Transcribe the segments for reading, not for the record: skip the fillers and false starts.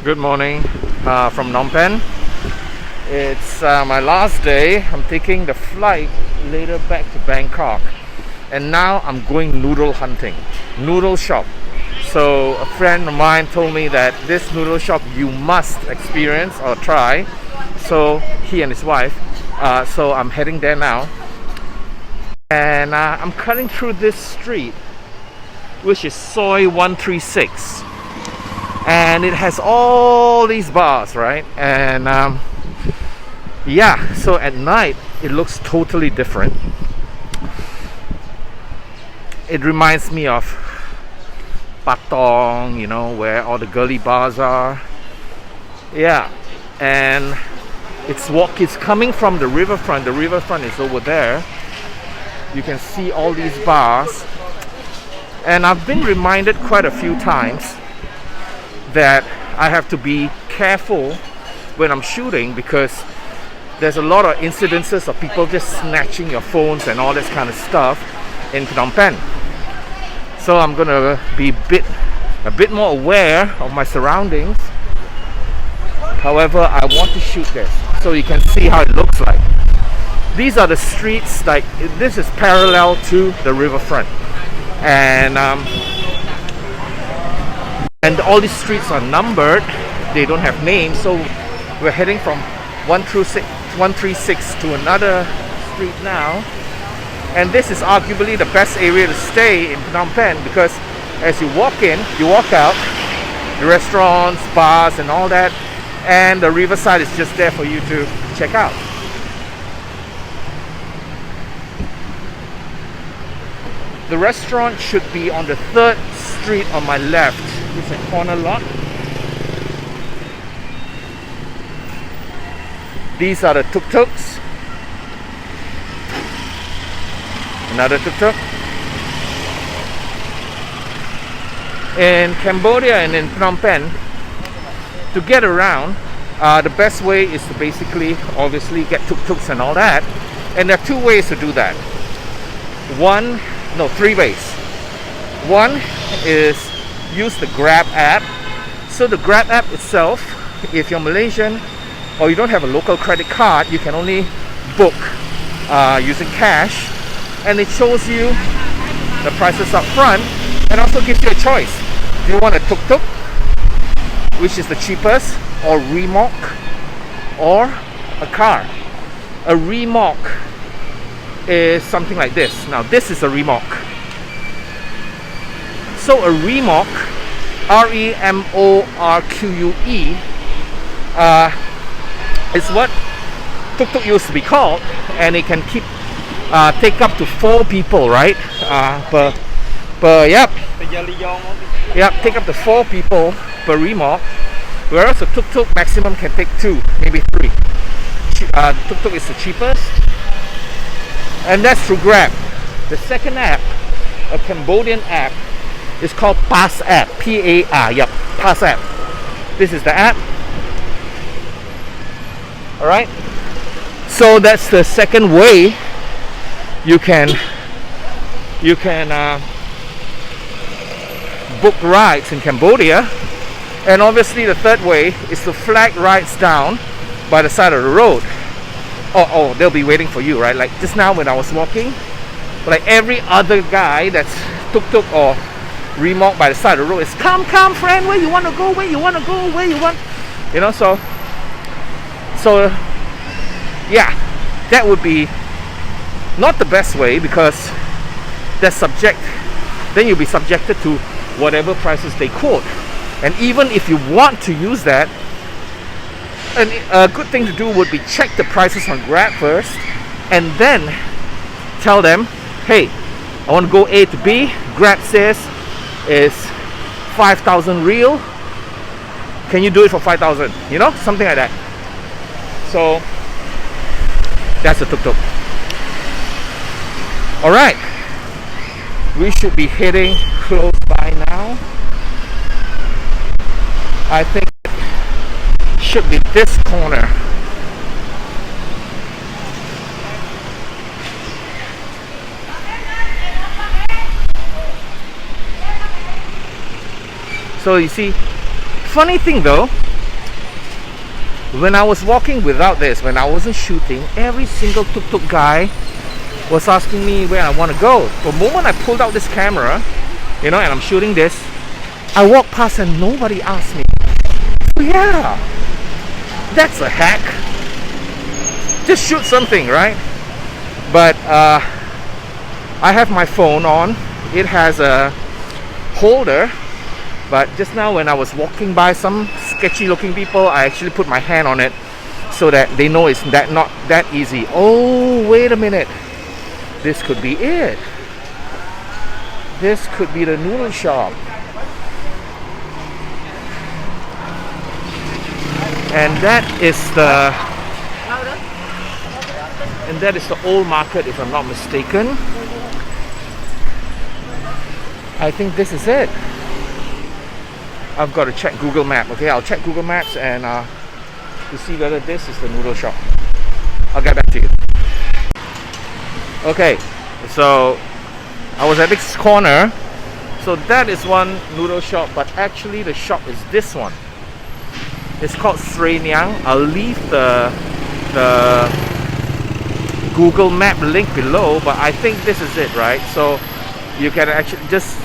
Good morning from Phnom Penh. It's my last day. I'm taking the flight later back to Bangkok, and now I'm going noodle hunting, noodle shop. So a friend of mine told me that this noodle shop you must experience or try. So he and his wife. So I'm heading there now, and I'm cutting through this street, which is Soy 136. And it has all these bars, right? And yeah, so at night it looks totally different. It reminds me of Patong, you know, where all the girly bars are. Yeah, and it's coming from the riverfront. The riverfront is over there. You can see all these bars, and I've been reminded quite a few times that I have to be careful when I'm shooting, because there's a lot of incidences of people just snatching your phones and all this kind of stuff in Phnom Penh. So I'm gonna be a bit more aware of my surroundings. However, I want to shoot this so you can see how it looks like. These are the streets, like this is parallel to the riverfront, and all these streets are numbered. They don't have names, so we're heading from 136 to another street now. And this is arguably the best area to stay in Phnom Penh, because as you walk in, you walk out, the restaurants, bars and all that, and the riverside is just there for you to check out. The restaurant should be on the 3rd street on my left. It's a corner lot. These are the tuk-tuks. Another tuk-tuk. In Cambodia and in Phnom Penh, to get around, the best way is to basically, obviously, get tuk-tuks and all that. And there are two ways to do that. Three ways. One is use the Grab app. So the Grab app itself, if you're Malaysian or you don't have a local credit card, you can only book using cash, and it shows you the prices up front and also gives you a choice. Do you want a tuk-tuk, which is the cheapest, or remorque, or a car? A remorque is something like this. Now this is a remorque. So a remorque, R-E-M-O-R-Q-U-E, is what tuk-tuk used to be called, and it can take up to 4 people, right? Take up to 4 people per remorque, whereas a tuk-tuk maximum can take 2, maybe 3. Tuk-tuk is the cheapest, and that's through Grab. The second app, a Cambodian app, is called Pass app, P-A-R, yep, Pass app. This is the app. Alright, so that's the second way you can book rides in Cambodia. And obviously the third way is to flag rides down by the side of the road. Oh, they'll be waiting for you, right? Like just now when I was walking, like every other guy that's tuk-tuk or remorque by the side of the road is come friend, where you want to go, where you want, you know. So yeah, that would be not the best way, because then you'll be subjected to whatever prices they quote. And even if you want to use that, a good thing to do would be check the prices on Grab first, and then tell them, hey, I want to go A to B. Grab says is 5,000 real. Can you do it for 5,000? You know, something like that. So that's a tuk-tuk. Alright, we should be heading close by now. I think it should be this corner. So you see, funny thing though, when I was walking without this, when I wasn't shooting, every single tuk-tuk guy was asking me where I want to go. The moment I pulled out this camera, you know, and I'm shooting this, I walked past and nobody asked me. So yeah, that's a hack. Just shoot something, right? But I have my phone on. It has a holder, but just now when I was walking by some sketchy looking people, I actually put my hand on it so that they know it's not that easy. Oh, wait a minute. This could be it. This could be the noodle shop. And that is the old market, if I'm not mistaken. I think this is it. I've got to check Google Maps. Okay, I'll check Google Maps and to see whether this is the noodle shop. I'll get back to you. Okay, so I was at this corner. So that is one noodle shop, but actually the shop is this one. It's called Srei Nyang. I'll leave the Google Map link below, but I think this is it, right? So you can actually just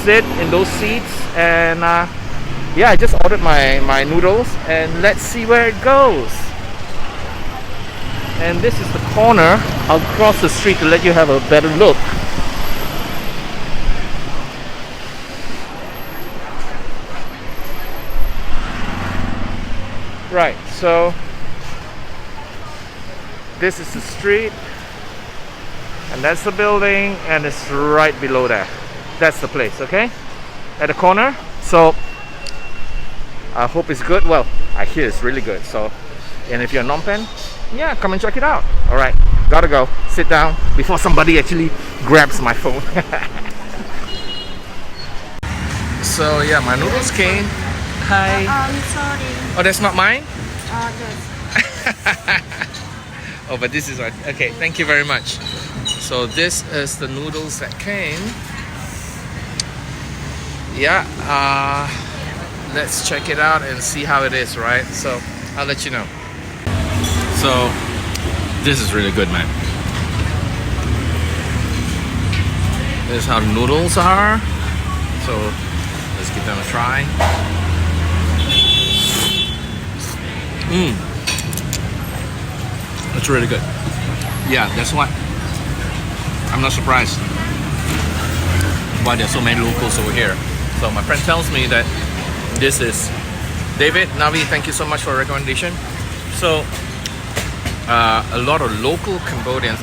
sit in those seats and yeah, I just ordered my noodles and let's see where it goes. And this is the corner. I'll cross the street to let you have a better look. Right, so this is the street and that's the building and it's right below there. That's the place, okay? At the corner. So I hope it's good. Well, I hear it's really good. So, and if you're in Phnom Penh, yeah, come and check it out. Alright, gotta go. Sit down before somebody actually grabs my phone. So yeah, my noodles came. Hi. Sorry. Oh, that's not mine? Yes. Oh, but this is right. Okay, thank you very much. So this is the noodles that came. Yeah, let's check it out and see how it is, right? So I'll let you know. So this is really good, man. This is how the noodles are. So let's give them a try. It's really good. Yeah, that's why I'm not surprised why there's so many locals over here. So my friend tells me that this is David, Navi, thank you so much for the recommendation. So a lot of local Cambodians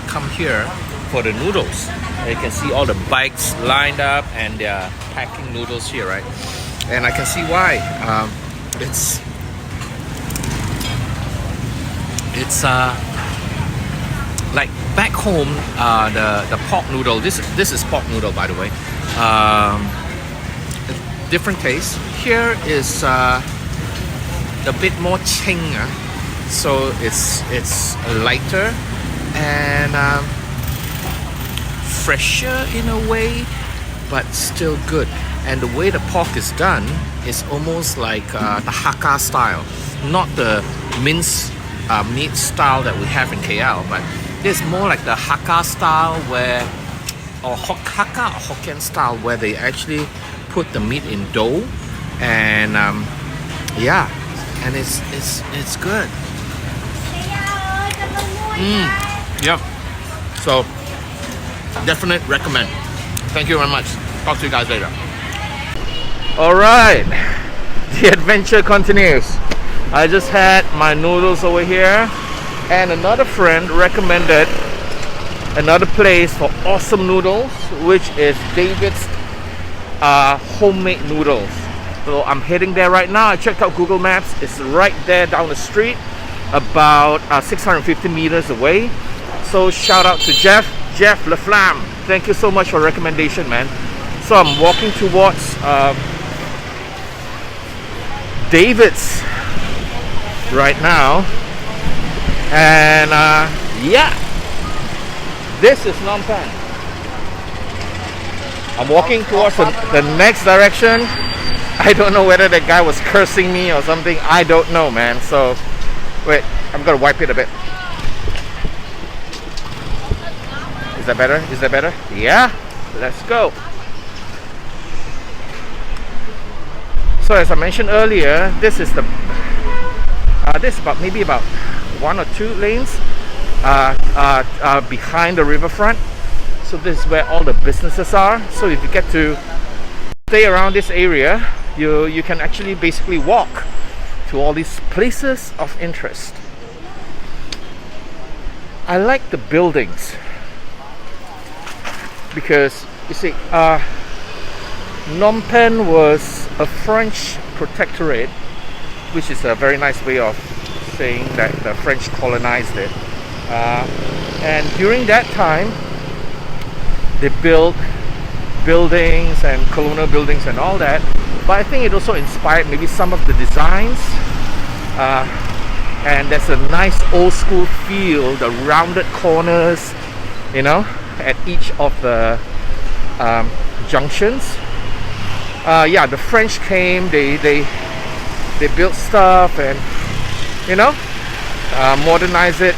come here for the noodles. You can see all the bikes lined up and they're packing noodles here, right? And I can see why. It's like back home, the pork noodle. This is pork noodle, by the way. Different taste. Here is a bit more ching, so it's lighter and fresher in a way, but still good. And the way the pork is done is almost like the Hakka style, not the minced meat style that we have in KL, but it's more like the Hakka style or Hakka or Hokkien style where they actually put the meat in dough and yeah, and it's good. Yep. So definitely recommend. Thank you very much. Talk to you guys later. Alright, the adventure continues. I just had my noodles over here and another friend recommended another place for awesome noodles, which is David's homemade noodles. So I'm heading there right now. I checked out Google Maps. It's right there down the street, about 650 meters away. So shout out to Jeff LaFlamme. Thank you so much for recommendation, man. So I'm walking towards David's right now, and yeah, this is Phnom Penh. I'm walking towards the next direction, I don't know whether that guy was cursing me or something. I don't know, man. So, wait, I'm gonna wipe it a bit. Is that better? Is that better? Yeah, let's go. So as I mentioned earlier, this is the this is maybe about 1 or 2 lanes behind the riverfront. So this is where all the businesses are. So if you get to stay around this area, you can actually basically walk to all these places of interest. I like the buildings because you see, Phnom Penh was a French protectorate, which is a very nice way of saying that the French colonized it. And during that time, they built buildings and colonial buildings and all that. But I think it also inspired maybe some of the designs. And there's a nice old school feel, the rounded corners, you know, at each of the junctions. Yeah, the French came, they built stuff and, you know, modernized it,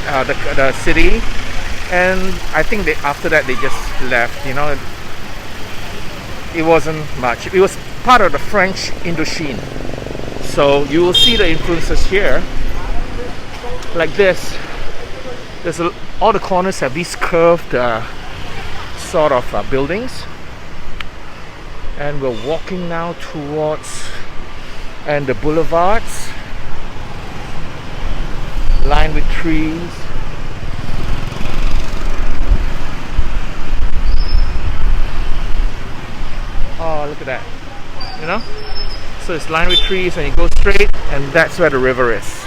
the city. And I think after that they just left, you know. It wasn't much. It was part of the French Indochine. So you will see the influences here. Like this. All the corners have these curved sort of buildings. And we're walking now towards the boulevards lined with trees. Oh, look at that, you know. So it's lined with trees and you go straight, and that's where the river is.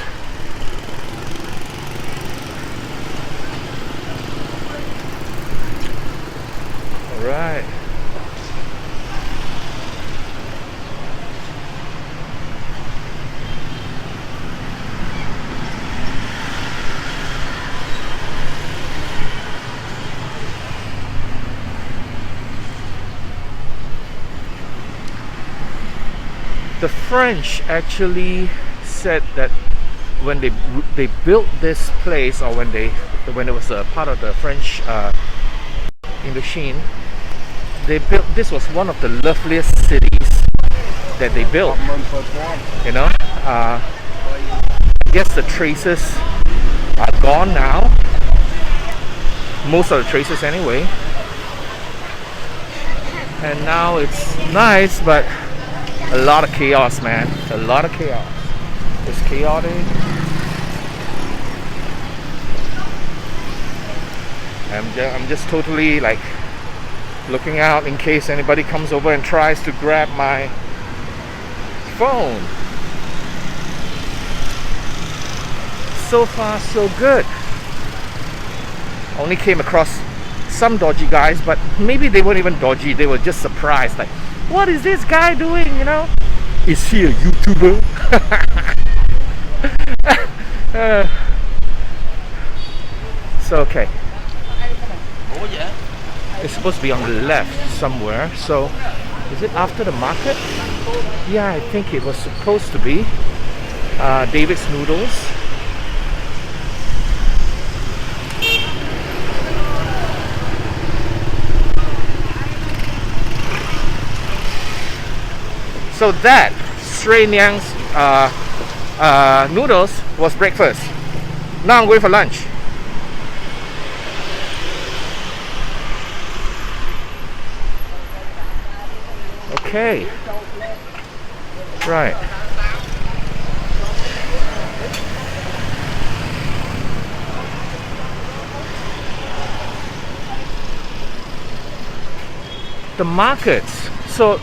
All right. The French actually said that when they built this place, or when it was a part of the French Indochine, this was one of the loveliest cities that they built. You know, I guess the traces are gone now. Most of the traces anyway. And now it's nice, but a lot of chaos, man. A lot of chaos. It's chaotic. I'm just totally like looking out in case anybody comes over and tries to grab my phone. So far, so good. Only came across some dodgy guys, but maybe they weren't even dodgy. They were just surprised, like, what is this guy doing, you know? Is he a YouTuber? So, okay. It's supposed to be on the left somewhere. So, is it after the market? Yeah, I think it was supposed to be. David's Noodles. So that Sri Nyang's noodles was breakfast. Now I'm going for lunch. Okay. Right. The markets. So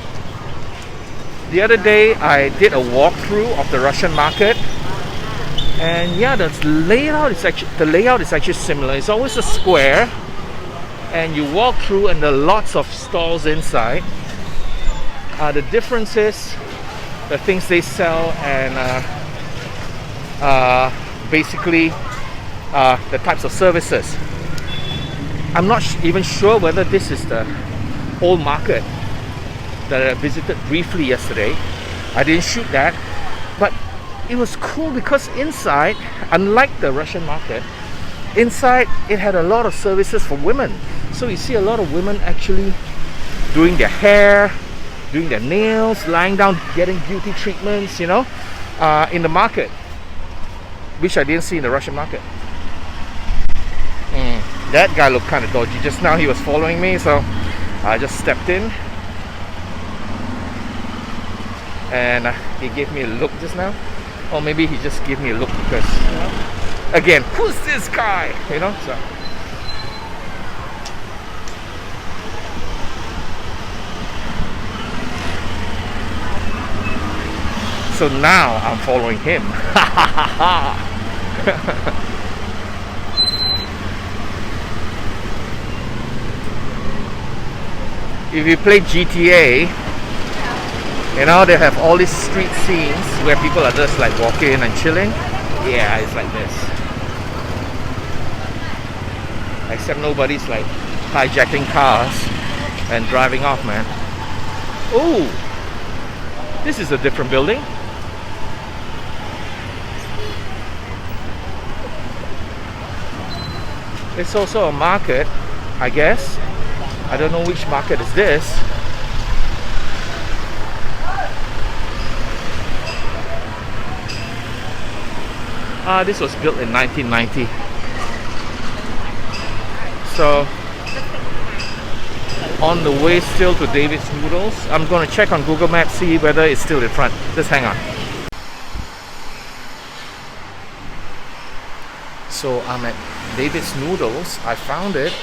the other day I did a walkthrough of the Russian market, and yeah, the layout is actually similar. It's always a square, and you walk through, and there are lots of stalls inside. The difference is the things they sell, and basically the types of services. I'm not even sure whether this is the old market that I visited briefly yesterday. I didn't shoot that, but it was cool because inside, unlike the Russian market, inside it had a lot of services for women. So you see a lot of women actually doing their hair, doing their nails, lying down, getting beauty treatments, in the market, which I didn't see in the Russian market. That guy looked kind of dodgy. Just now he was following me, so I just stepped in. And he gave me a look just now. Or maybe he just gave me a look because, again, who's this guy? So now I'm following him. If you play GTA, they have all these street scenes where people are just like walking and chilling. Yeah, it's like this. Except nobody's like hijacking cars and driving off, man. Oh, this is a different building. It's also a market, I guess. I don't know which market is this. This was built in 1990. So, on the way still to David's Noodles. I'm going to check on Google Maps, see whether it's still in front. Just hang on. So I'm at David's Noodles. I found it.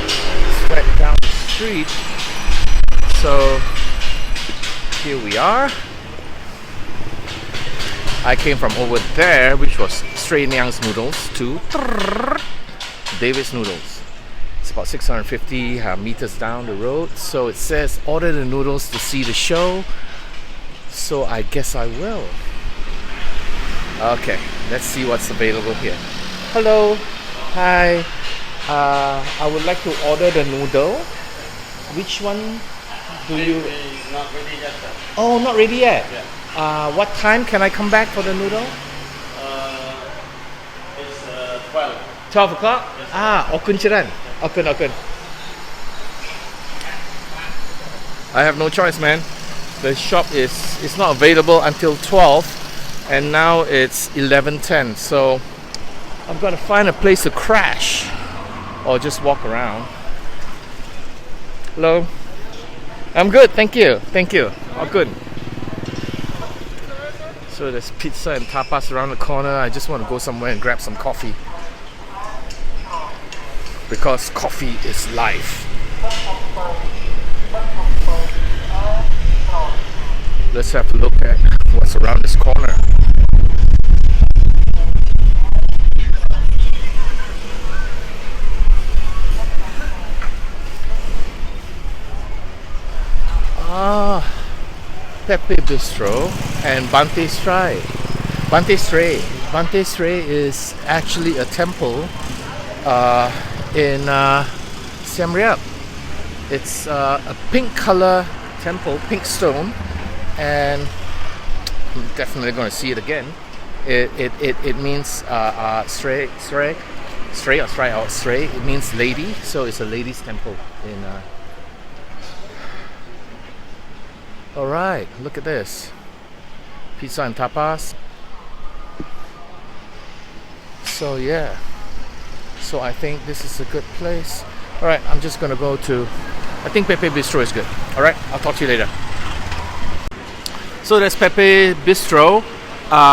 It's right down the street. So here we are. I came from over there, which was Stray Nyang's Noodles, to David's Noodles. It's about 650 meters down the road. So it says order the noodles to see the show. So I guess I will. Okay, let's see what's available here. Hello. Hi. I would like to order the noodle. Which one do you... Not ready yet, sir. Oh, not ready yet? Yeah. What time can I come back for the noodle? It's 12. 12 o'clock? Yes, Okun chiran. Okun. I have no choice, man. The shop is not available until 12. And now it's 11:10, so I'm gonna find a place to crash or just walk around. Hello. I'm good, thank you. All good. So there's pizza and tapas around the corner. I just want to go somewhere and grab some coffee because coffee is life. Let's have a look at what's around this corner. Pepe Bistro and Bante Stray. Bante Stray is actually a temple in Siem Reap. It's a pink color temple, pink stone, and I'm definitely going to see it again. It means stray. It means lady, so it's a lady's temple in. Alright, look at this. Pizza and tapas. So yeah. So I think this is a good place. Alright, I'm just gonna go to... I think Pepe Bistro is good. Alright, I'll talk to you later. So there's Pepe Bistro.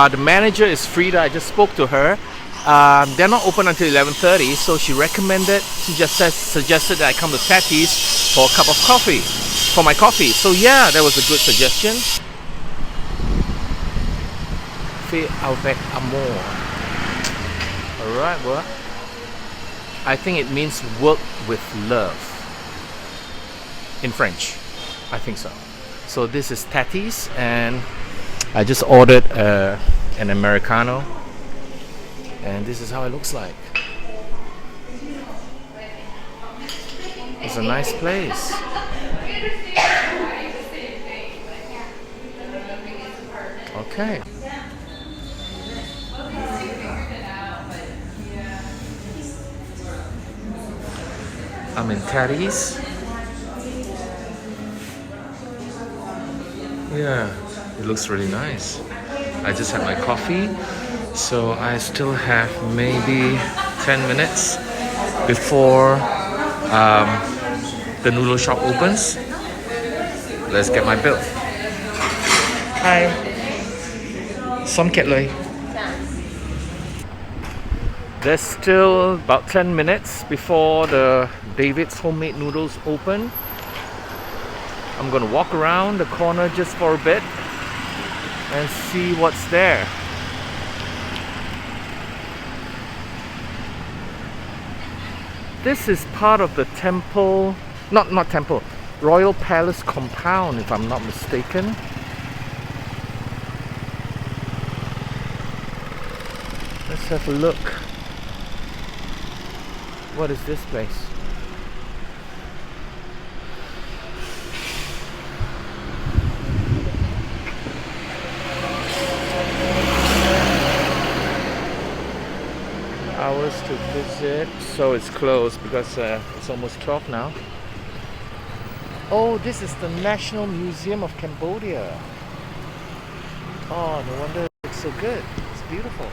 The manager is Frida. I just spoke to her. They're not open until 11:30, so she suggested that I come to Tati's for a cup of coffee. For my coffee. So yeah, that was a good suggestion. Fait avec amour. Alright, well, I think it means work with love in French. I think so. So this is Tati's, and I just ordered an Americano, and this is how it looks like. It's a nice place. Okay. I'm in Teddy's. Yeah, it looks really nice. I just had my coffee, so I still have maybe 10 minutes before the noodle shop opens. Let's get my bill. Hi. Some ket loi. There's still about 10 minutes before the David's homemade noodles open. I'm gonna walk around the corner just for a bit and see what's there. This is part of the temple, not temple, Royal Palace compound, if I'm not mistaken. Let's have a look. What is this place? Hours to visit, so it's closed because it's almost 12 now. Oh, this is the National Museum of Cambodia. Oh, no wonder it looks so good. It's beautiful.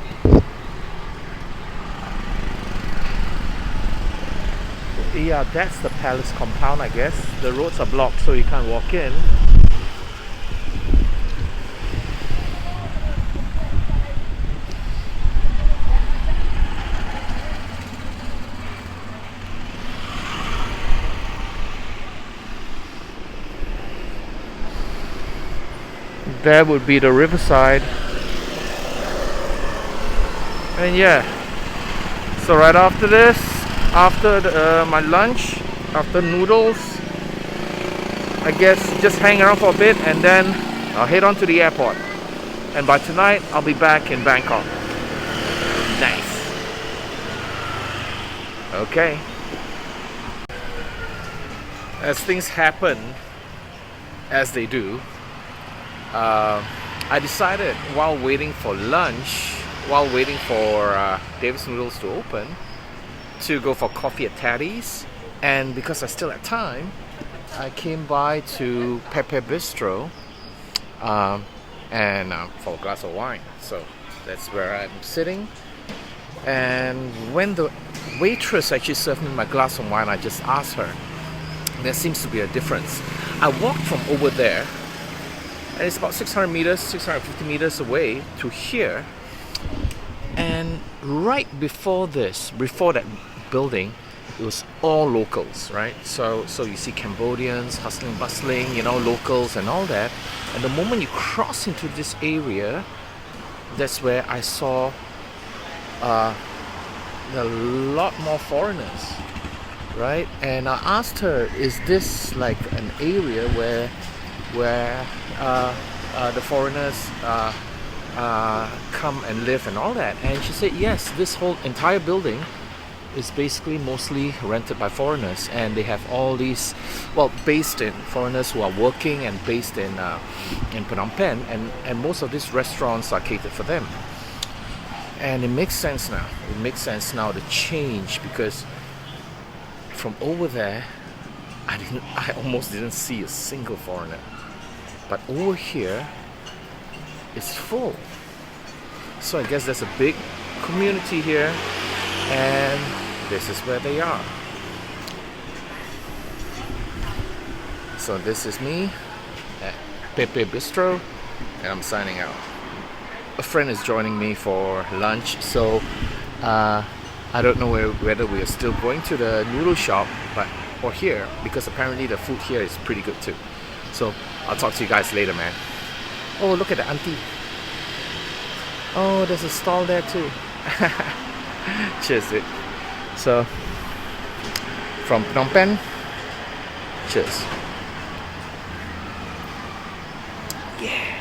Yeah, that's the palace compound, I guess. The roads are blocked, so you can't walk in. There would be the riverside. And yeah, so right after this, after my lunch, after noodles, I guess just hang around for a bit and then I'll head on to the airport. And by tonight, I'll be back in Bangkok. Nice. Okay. As things happen, as they do, I decided while waiting for lunch, while waiting for David's Noodles to open, to go for coffee at Teddy's. And because I still had time, I came by to Pepe Bistro and for a glass of wine. So that's where I'm sitting. And when the waitress actually served me my glass of wine, I just asked her. There seems to be a difference. I walked from over there, and it's about 600 meters, 650 meters away to here. And right before this, before that building, it was all locals, right? So you see Cambodians hustling, bustling, locals and all that. And the moment you cross into this area, that's where I saw a lot more foreigners, right? And I asked her, is this like an area where the foreigners come and live and all that? And she said yes, this whole entire building is basically mostly rented by foreigners, and they have all these, based in foreigners who are working and based in Phnom Penh, and most of these restaurants are catered for them. And it makes sense now. It makes sense now, the change, because from over there, I almost didn't see a single foreigner. But over here, it's full. So I guess there's a big community here, and this is where they are. So this is me at Pepe Bistro, and I'm signing out. A friend is joining me for lunch, so I don't know whether we are still going to the noodle shop or here, because apparently the food here is pretty good too. So I'll talk to you guys later, man. Oh, look at the auntie. Oh, there's a stall there too. Cheers, dude. So from Phnom Penh, cheers. Yeah.